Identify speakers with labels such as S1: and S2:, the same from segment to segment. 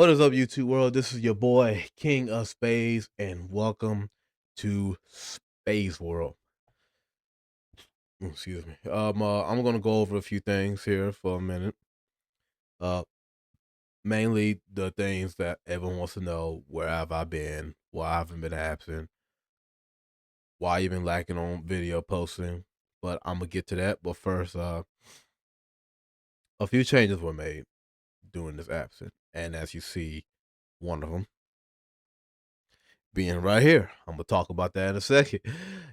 S1: What is up, YouTube world? This is your boy, King of Spades, and welcome to Spades World. Excuse me. I'm gonna go over a few things here for a minute. Uh, Mainly the things that everyone wants to know: where have I been? Why I haven't been absent? Why you've been lacking on video posting? But I'm gonna get to that. But first, a few changes were made during this absence, and as you see, one of them being right here. I'm gonna talk about that in a second.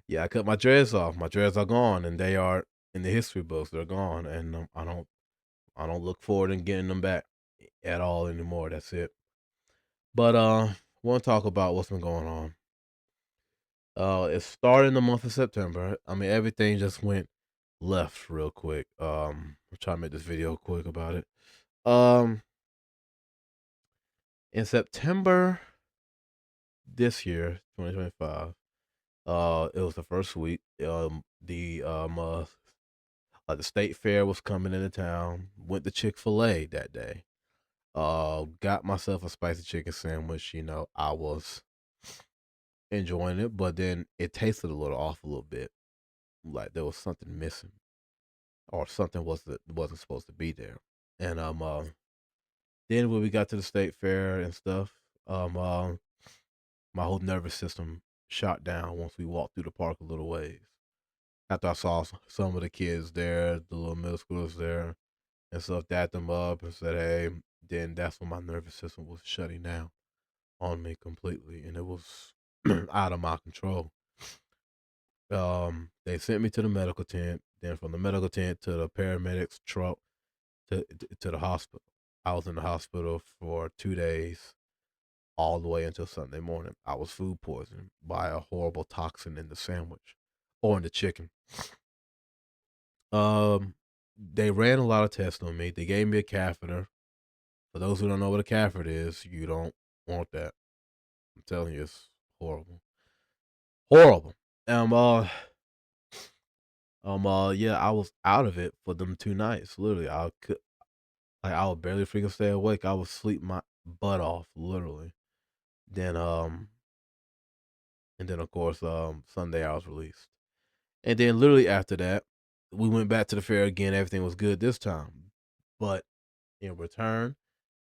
S1: Yeah, I cut my dreads off. My dreads are gone, and they are in the history books. They're gone, and I don't look forward to getting them back at all anymore. That's it. But want to talk about what's been going on. It started in the month of September. I mean, everything just went left real quick. I'll try to make this video quick about it. Um, in September this year, 2025. It was the first week. The state fair was coming into town. Went to Chick-fil-A that day. Got myself a spicy chicken sandwich. I was enjoying it, but then it tasted a little off a little bit. Like there was something missing, or something wasn't supposed to be there. And then when we got to the state fair and stuff, my whole nervous system shot down once we walked through the park a little ways. After I saw some of the kids there, the little middle schoolers there, and stuff, dapped them up and said, "Hey," then that's when my nervous system was shutting down on me completely, and it was out of my control. They sent me to the medical tent. Then from the medical tent to the paramedics truck to the hospital. I was in the hospital for 2 days, all the way until Sunday morning. I was food poisoned by a horrible toxin in the sandwich or in the chicken. Um, they ran a lot of tests on me. They gave me a catheter. For those who don't know what a catheter is, you don't want that. I'm telling you, it's horrible, horrible. Um, uh, yeah, I was out of it for them 2 nights. Literally, I would barely freaking stay awake. I would sleep my butt off, literally. Then, and then of course, Sunday I was released, and then literally after that, we went back to the fair again. Everything was good this time, but in return,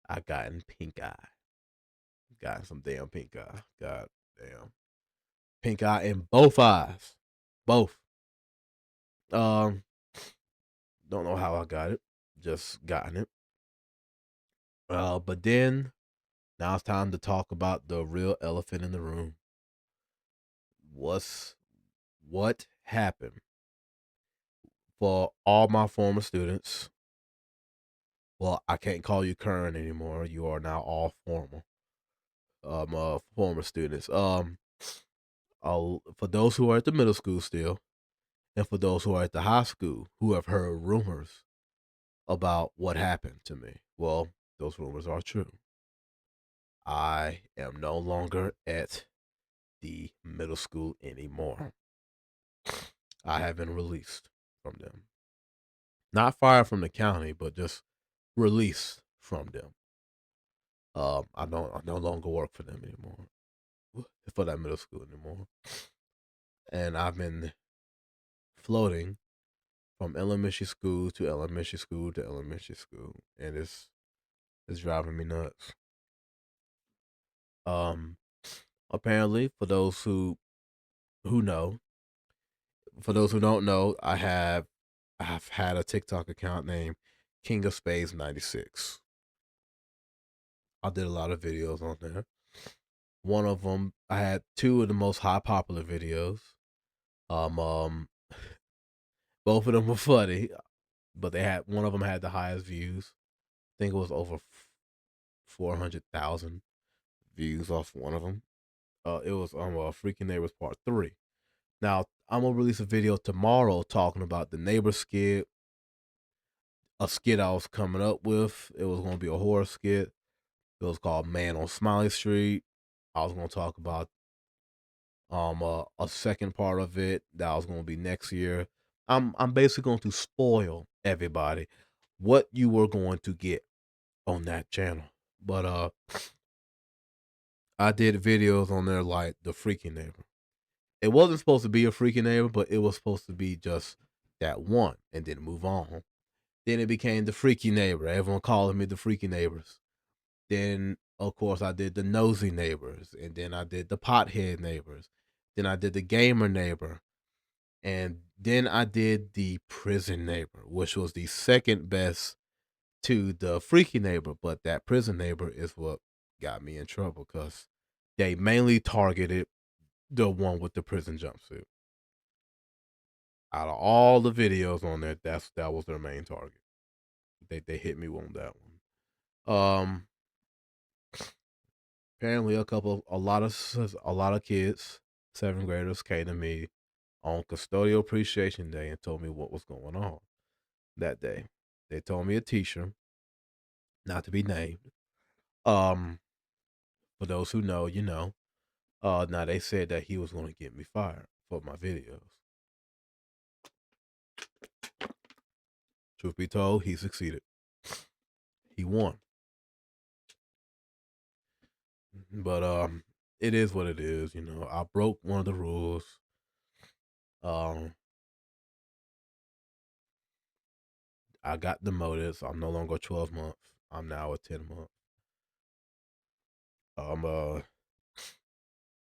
S1: I got in pink eye. Got some damn pink eye. God damn. Pink eye in both eyes. Both. Um, don't know how I got it. Just gotten it. But then now it's time to talk about the real elephant in the room. What's what happened for all my former students? Well, I can't call you current anymore. You are now all former. Former students. For those who are at the middle school still, and for those who are at the high school who have heard rumors about what happened to me. Well, those rumors are true. I am no longer at the middle school anymore. I have been released from them. Not fired from the county, but just released from them. I no longer work for them anymore. For that middle school anymore. And I've been floating from elementary school to elementary school to elementary school. And it's driving me nuts. Um Apparently, for those who know, for those who don't know, I've had a TikTok account named King of Spades 96. I did a lot of videos on there. One of them, I had two of the most high popular videos. Um, um, Both of them were funny, but they had one of them had the highest views. I think it was over 400,000 views off one of them. It was Freaking Neighbors Part 3. Now, I'm gonna release a video tomorrow talking about the neighbor skit, a skit I was coming up with. It was gonna be a horror skit. It was called Man on Smiley Street. I was gonna talk about a second part of it that was gonna be next year. I'm basically going to spoil everybody what you were going to get on that channel. But I did videos on there like the freaking neighbor. It wasn't supposed to be a freaking neighbor, but it was supposed to be just that one, and then move on. Then it became the freaky neighbor. Everyone calling me the freaky neighbors. Then of course I did the nosy neighbors, and then I did the pothead neighbors. Then I did the gamer neighbor, and then I did the prison neighbor, which was the second best to the freaky neighbor. But that prison neighbor is what got me in trouble because they mainly targeted the one with the prison jumpsuit. Out of all the videos on there, that was their main target. They hit me on that one. Apparently a lot of kids, seventh graders, came to me on custodial appreciation day and told me what was going on that day. They told me a teacher, not to be named. Um, for those who know, you know. Now they said that he was going to get me fired for my videos. Truth be told, he succeeded. He won. But it is what it is. You know, I broke one of the rules. Um, I got demoted, so I'm no longer 12 months. I'm now a 10 month. Um, uh,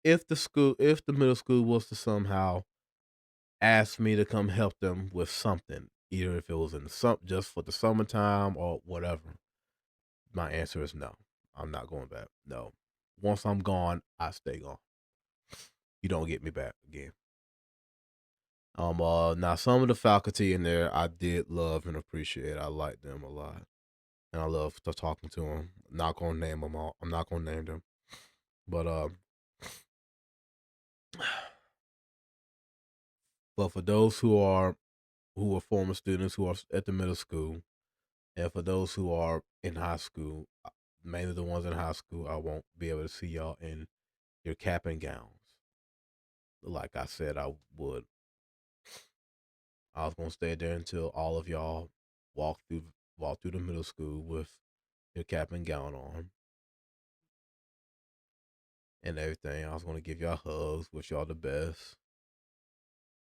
S1: if the middle school was to somehow ask me to come help them with something, either if it was in just for the summertime or whatever, my answer is no. I'm not going back. No. Once I'm gone, I stay gone. You don't get me back again. Now some of the faculty in there I did love and appreciate. I like them a lot, and I love talking to them. Not gonna name them all. I'm not gonna name them, but but for those who are former students who are at the middle school, and for those who are in high school, mainly the ones in high school, I won't be able to see y'all in your cap and gowns. Like I said, I would. I was gonna stay there until all of y'all walk through walk through the middle school with your cap and gown on and everything. I was gonna give y'all hugs, wish y'all the best.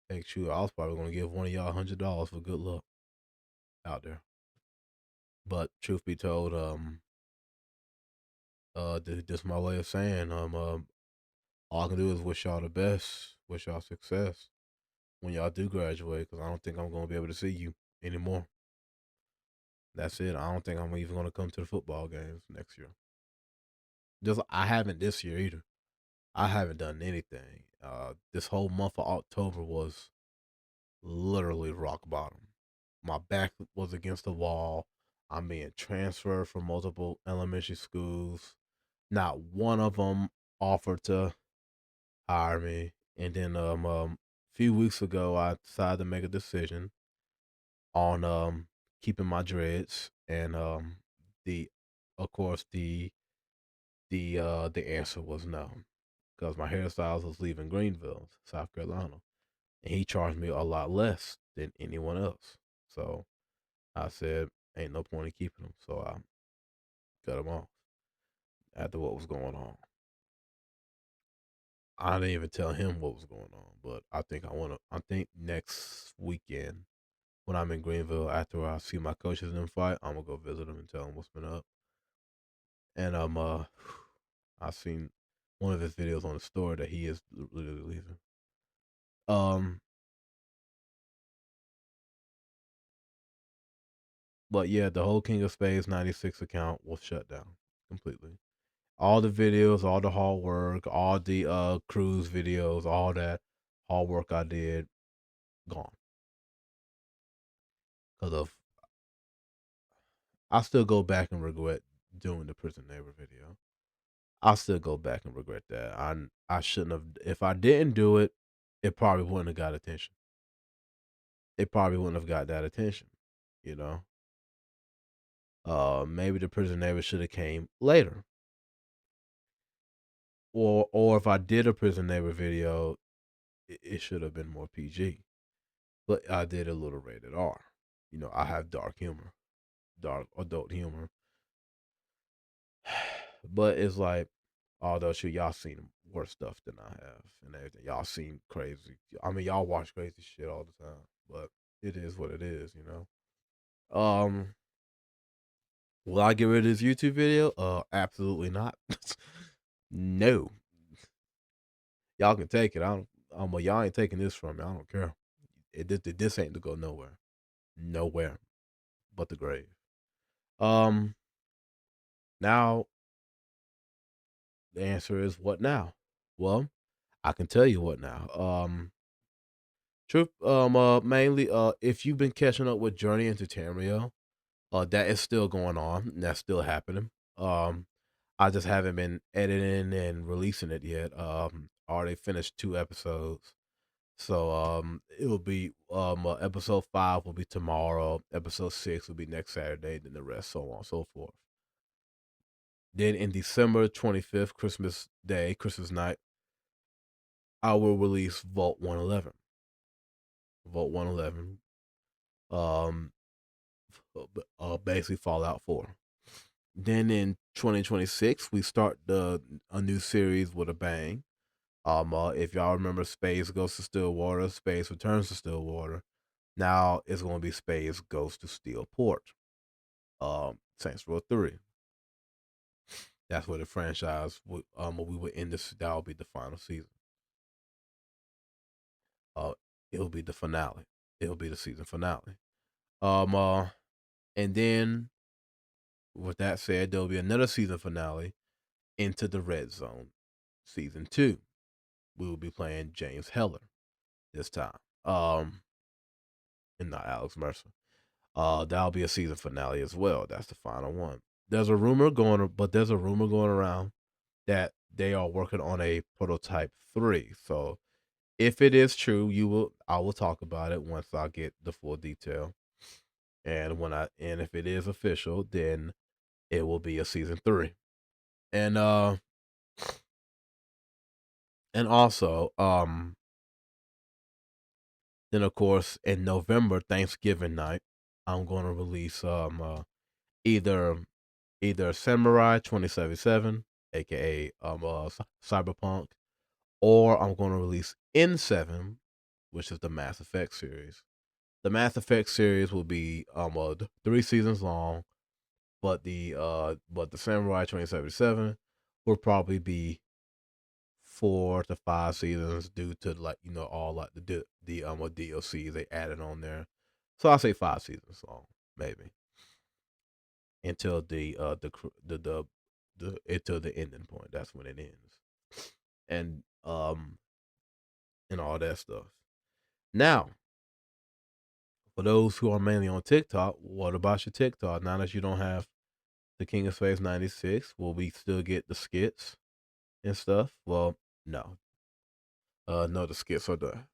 S1: Make sure I was probably gonna give one of y'all $100 for good luck out there. But truth be told, this my way of saying, all I can do is wish y'all the best, wish y'all success when y'all do graduate, because I don't think I'm gonna be able to see you anymore. That's it. I don't think I'm even gonna come to the football games next year. Just I haven't this year either. I haven't done anything. This whole month of October was literally rock bottom. My back was against the wall. I'm being transferred from multiple elementary schools. Not one of them offered to hire me. And then a few weeks ago, I decided to make a decision on keeping my dreads, and the of course the answer was no, because my hairstylist was leaving Greenville, South Carolina, and he charged me a lot less than anyone else. So I said, ain't no point in keeping him. So I cut him off after what was going on. I didn't even tell him what was going on, but I think next weekend when I'm in Greenville after I see my coaches in them fight, I'm gonna go visit them and tell them what's been up. And I seen one of his videos on the store that he is literally leaving. Um, but yeah, the whole King of Spades 96 account was shut down completely. All the videos, all the hard work, all the cruise videos, all that hard work I did, gone. Cause of I still go back and regret doing the prison neighbor video. I still go back and regret that. I shouldn't have. If I didn't do it, it probably wouldn't have got attention. It probably wouldn't have got that attention. You know. Maybe the prison neighbor should have came later, or if I did a prison neighbor video, it should have been more PG. But I did a little rated R. You know, I have dark humor, dark adult humor. But it's like, although shoot, y'all seen worse stuff than I have and everything. Y'all seen crazy. I mean, y'all watch crazy shit all the time. But it is what it is, you know. Will I get rid of this YouTube video? Absolutely not. No. Y'all can take it. I don't. Y'all ain't taking this from me. I don't care. This ain't to go nowhere. Nowhere but the grave. Um. Now the answer is what now? Well, I can tell you what now. Truth. Mainly. If you've been catching up with Journey into Tamriel, that is still going on. And that's still happening. I just haven't been editing and releasing it yet. Already finished 2 episodes. So it'll be episode 5 will be tomorrow, episode 6 will be next Saturday, then the rest, so on and so forth. Then in December 25th, Christmas Day, Christmas night, I will release Vault 111. Vault 111. Um Basically Fallout 4. Then in 2026, we start a new series with a bang. If y'all remember, Space Goes to Stillwater, Space Returns to Stillwater. Now it's going to be Space Goes to Steelport. Saints Row 3. That's where the franchise would we would end this. That will be the final season. Uh, it'll be the finale. It'll be the season finale. Um, uh, and then with that said, there'll be another season finale, Into the Red Zone, season 2. We will be playing James Heller this time. And not Alex Mercer. That'll be a season finale as well. That's the final one. There's a rumor going around that they are working on a prototype 3. So if it is true, I will talk about it once I get the full detail. And if it is official, then it will be a season 3. And also then of course in November, Thanksgiving night, I'm going to release either Samurai 2077, aka Cyberpunk, or I'm going to release N7, which is the Mass Effect series. The Mass Effect series will be 3 seasons long, but the Samurai 2077 will probably be 4 to 5 seasons due to all like the DLC they added on there. So I'll say 5 seasons long, maybe, until the until the ending point. That's when it ends, and all that stuff. Now, for those who are mainly on TikTok, what about your TikTok? Now that you don't have the King of Space 96, will we still get the skits and stuff? Well, no. No, the skits are done.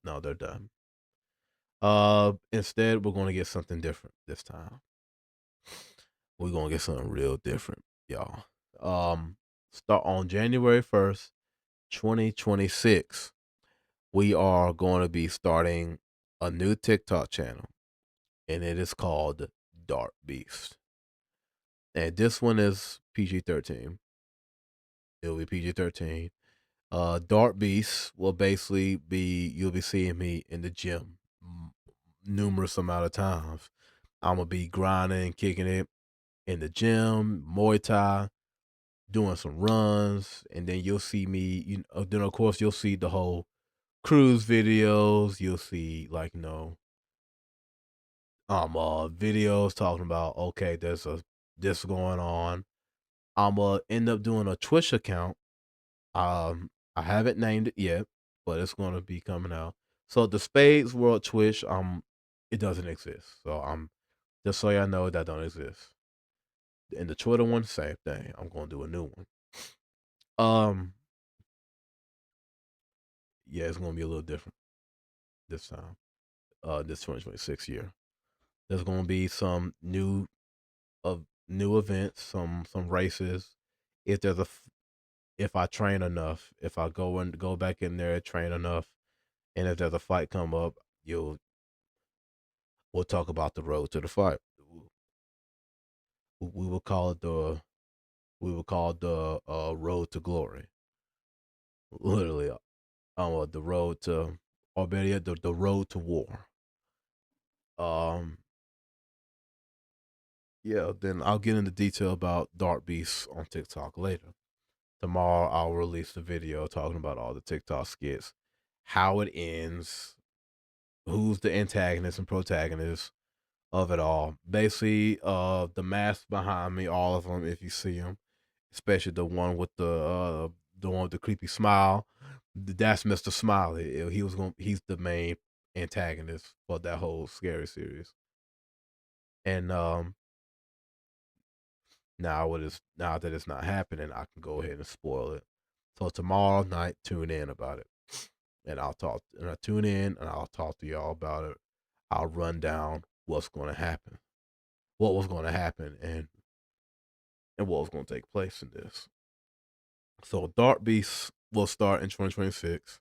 S1: No, they're done. Instead, we're gonna get something different this time. We're gonna get something real different, y'all. Start on January 1st, 2026. We are going to be starting a new TikTok channel, and it is called Dark Beast. And this one is PG-13. It'll be PG-13. Dark Beast will basically be you'll be seeing me in the gym numerous amount of times. I'm gonna be grinding, kicking it in the gym, Muay Thai, doing some runs, and then you'll see me. Then of course you'll see the whole cruise videos. You'll see videos talking about okay, there's this going on. I'm gonna end up doing a Twitch account. I haven't named it yet, but it's gonna be coming out. So the Spades World Twitch, it doesn't exist. So I'm just so y'all know that don't exist. And the Twitter one, same thing. I'm gonna do a new one. Um, yeah, it's gonna be a little different this time. This 2026 year. There's gonna be some new events, some races. If there's if I train enough, if I go back in there, train enough, and if there's a fight come up, we'll talk about the road to the fight. We will call it we would call the road to glory. Literally, the road to, or better yet, the road to war. Um, yeah. Then I'll get into detail about Dark Beast on TikTok later. Tomorrow I'll release the video talking about all the TikTok skits, how it ends, who's the antagonist and protagonist of it all. Basically, the mask behind me, all of them, if you see them, especially the one with the creepy smile. That's Mr. Smiley. He's the main antagonist for that whole scary series. And now that it's not happening, I can go ahead and spoil it. So tomorrow night, tune in about it, and I tune in and I'll talk to y'all about it. I'll run down what's going to happen, what was going to happen, and what was going to take place in this. So Dark Beast will start in 2026.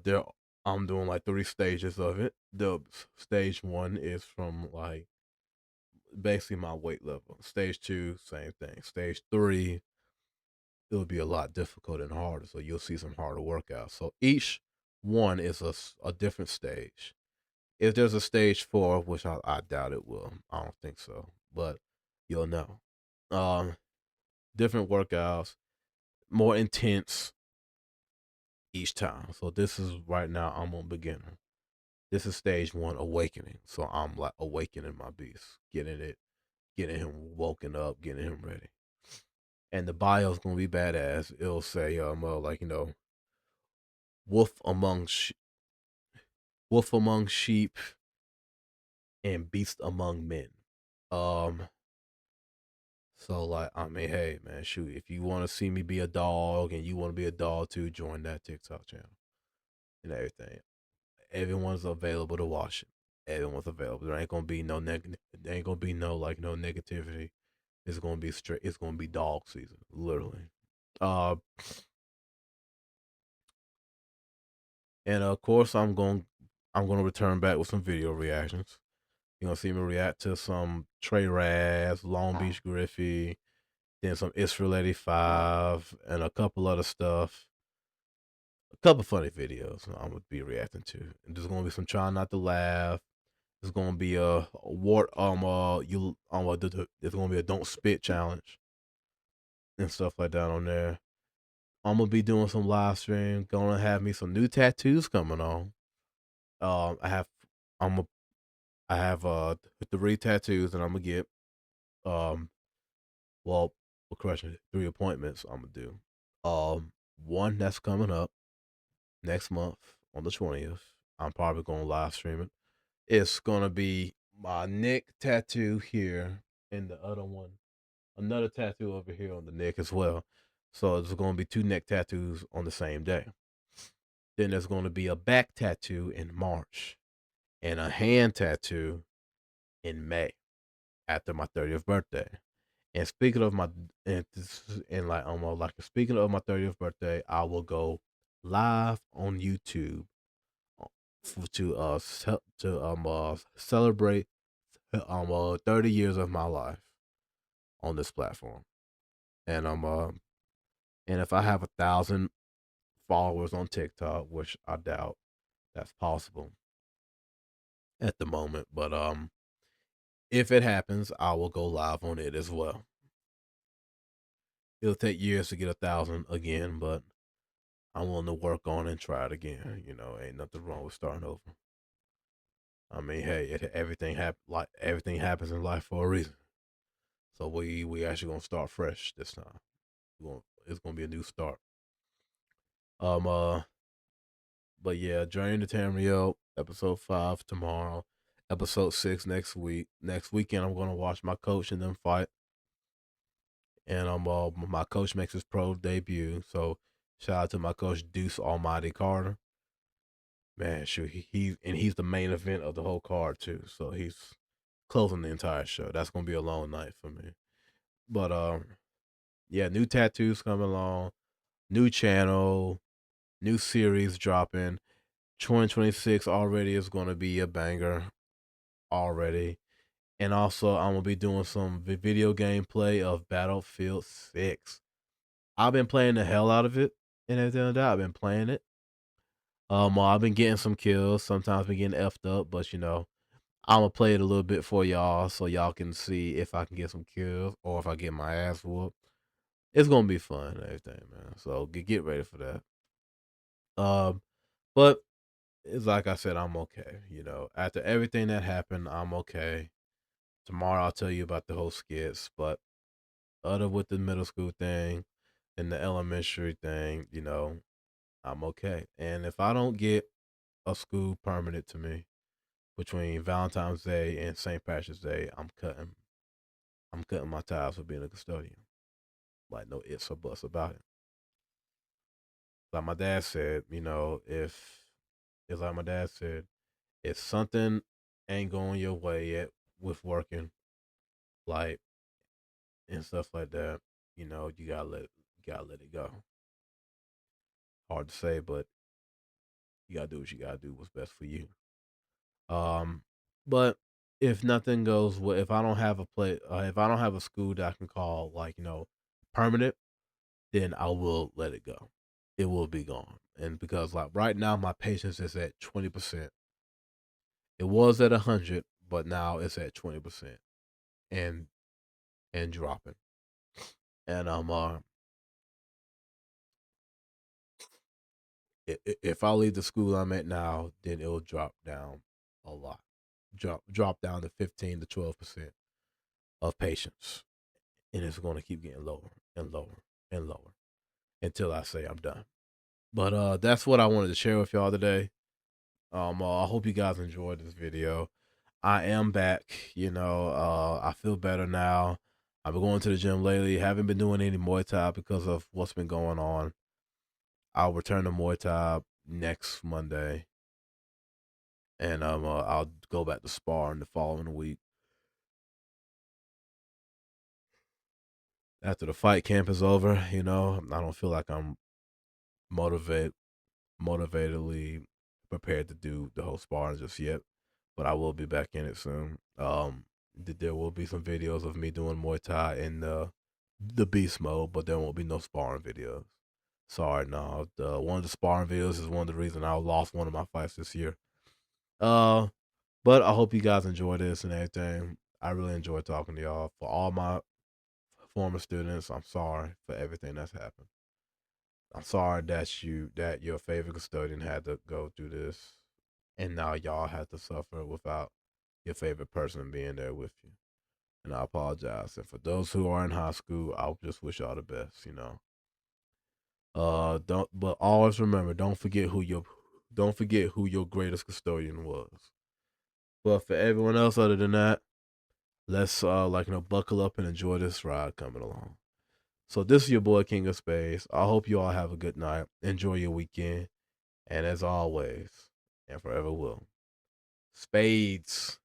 S1: There I'm doing like 3 stages of it. The stage one is from like basically my weight level. Stage two, same thing. Stage three, it'll be a lot difficult and harder. So you'll see some harder workouts. So each one is a different stage. If there's a stage four, which I doubt it will, I don't think so, but you'll know. Um, Different workouts, more intense each time. So this is right now. I'm on beginner. This is stage one, awakening. So I'm like awakening my beast, getting him woken up, getting him ready. And the bio's gonna be badass. It'll say, like wolf among wolf among sheep and beast among men. Um, so like, I mean, hey man, shoot, if you want to see me be a dog and you want to be a dog too, join that TikTok channel and everything. Everyone's available to watch it. Everyone's available. There ain't gonna be no negative. There ain't gonna be no negativity. It's gonna be straight. It's gonna be dog season, literally. Uh, and of course, I'm gonna return back with some video reactions. You're gonna see me react to some Trey Raz, Long Beach Griffey, then some Israel 85, and a couple other stuff. A couple funny videos I'm gonna be reacting to. And there's gonna be some trying not to laugh. There's gonna be a wart you there's gonna be a don't spit challenge and stuff like that on there. I'm gonna be doing some live stream. Gonna have me some new tattoos coming on. I have I'm a I have 3 tattoos that I'm gonna get. Um, well, correction, 3 appointments I'm gonna do. One that's coming up next month on the 20th. I'm probably gonna live stream it. It's gonna be my neck tattoo here, and the other one, another tattoo over here on the neck as well. So there's gonna be 2 neck tattoos on the same day. Then there's gonna be a back tattoo in March and a hand tattoo in May after my 30th birthday. And speaking of my and like almost like speaking of my 30th birthday, I will go live on YouTube to celebrate 30 years of my life on this platform. And and if I have 1,000 followers on TikTok, which I doubt that's possible at the moment, but if it happens, I will go live on it as well. It'll take years to get 1,000 again, but I'm willing to work on it and try it again. Ain't nothing wrong with starting over. I mean, hey, everything happens in life for a reason. So we actually gonna start fresh this time. It's gonna be a new start. Um, uh, but yeah, Journey to Tamriel, episode 5 tomorrow, episode 6 next week. Next weekend, I'm gonna watch my coach and them fight, and my coach makes his pro debut. So shout out to my coach Deuce Almighty Carter. Man, shoot, he's the main event of the whole card too. So he's closing the entire show. That's gonna be a long night for me. But yeah, new tattoos coming along, new channel, new series dropping. 2026 already is gonna be a banger already. And also, I'm gonna be doing some video gameplay of Battlefield 6. I've been playing the hell out of it and everything like that. I've been playing it. I've been getting some kills. Sometimes been getting effed up, but I'm gonna play it a little bit for y'all so y'all can see if I can get some kills or if I get my ass whooped. It's gonna be fun and everything, man. So get ready for that. Um, but it's like I said, I'm okay. After everything that happened, I'm okay. Tomorrow I'll tell you about the whole skits, but other with the middle school thing and the elementary thing, I'm okay. And if I don't get a school permanent to me between Valentine's Day and St. Patrick's Day, I'm cutting. I'm cutting my ties for being a custodian. Like no ifs or buts about it. Like my dad said, if it's like my dad said, if something ain't going your way yet with working, like and stuff like that, you gotta let it go. Hard to say, but you gotta do what you gotta do. What's best for you. Um, but if nothing goes well, if I don't have if I don't have a school that I can call like permanent, then I will let it go. It will be gone, and because like right now my patience is at 20%. It was at 100, but now it's at 20% and dropping. And if I leave the school I'm at now, then it'll drop down a lot. Drop down to 15 to 12% of patience, and it's going to keep getting lower and lower and lower until I say I'm done. But that's what I wanted to share with y'all today. I hope you guys enjoyed this video. I am back. I feel better now. I've been going to the gym lately. Haven't been doing any Muay Thai because of what's been going on. I'll return to Muay Thai next Monday, and I'll go back to sparring the following week after the fight camp is over. I don't feel like I'm motivated, motivatedly prepared to do the whole sparring just yet, but I will be back in it soon. There will be some videos of me doing Muay Thai in the beast mode, but there won't be no sparring videos. Sorry, no. One of the sparring videos is one of the reasons I lost one of my fights this year. Uh, but I hope you guys enjoy this and everything. I really enjoy talking to y'all. For all my former students, I'm sorry for everything that's happened. I'm sorry that your favorite custodian had to go through this, and now y'all had to suffer without your favorite person being there with you. And I apologize. And for those who are in high school, I'll just wish y'all the best. Don't but always remember, don't forget who your greatest custodian was. But for everyone else other than that, let's buckle up and enjoy this ride coming along. So this is your boy King of Space. I hope you all have a good night. Enjoy your weekend. And as always, and forever will, spades.